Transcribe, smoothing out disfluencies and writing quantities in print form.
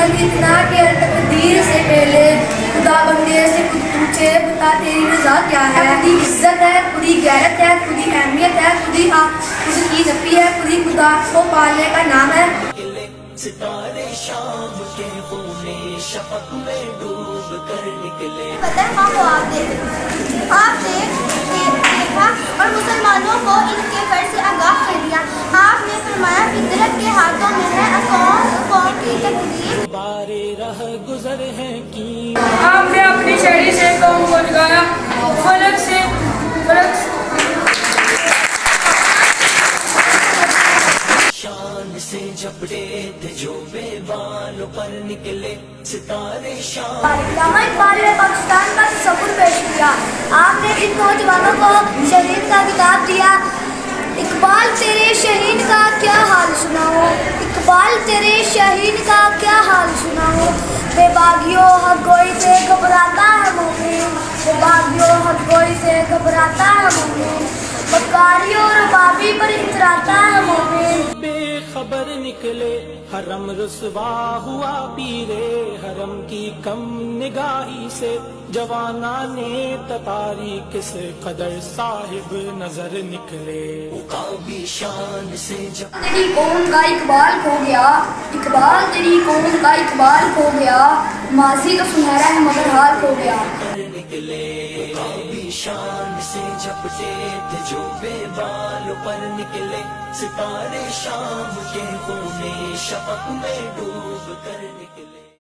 संग इतना कि तकदीर से पहले खुदा बंदे से खुद पूछे बता तेरी रजा क्या है। खुदी इज्जत है, खुदी गैरत है, खुदी अहमियत है, खुदी की नफी है, खुदी खुदा को पालने का नाम है। सितारे शाम के होने शफक में डूब कर निकले। पता है हाँ वो आपने देखा और मुसलमानों को इनके फर्ज से आगाह कर दिया। आपने फरमाया फितरत के हाथों में है कौम की तकदीर। बारे रह गुजर है की आपने अपनी शहरी से कौम को जगाया, फलक से शान से झपटे थे जो बेबालों पर निकले सितारे शाम। अल्लामा इकबाल ने पाकिस्तान का तस्वुर पेश किया। आपने इन नौजवानों को शहीद का खिताब दिया। इकबाल तेरे शहीद का क्या हाल सुनाओ, इकबाल तेरे शहीद का क्या हाल सुनाओ। बेबागियों हक गोई से घबराता है मोमिन, बेबागियों हक गोई से घबराता है मोमिन, बकारियों और बाबी पर इतराता है मोमिन। बेखबर निकले हरम रुसवा हुआ पीरे हरम की कम निगाही से जवाना ने ततारी किस कदर साहिब नजर निकले। उकाबी शान से जब तेरी कौम का इकबाल खो गया, इकबाल तेरी कौम का इकबाल खो गया, माजी तो सुनहरा है मगर हाल खो गया। निकले उकाबी शान से झपटे थे जो बेबालों पर निकले सितारे शाम के होने शफक में डूब कर निकले।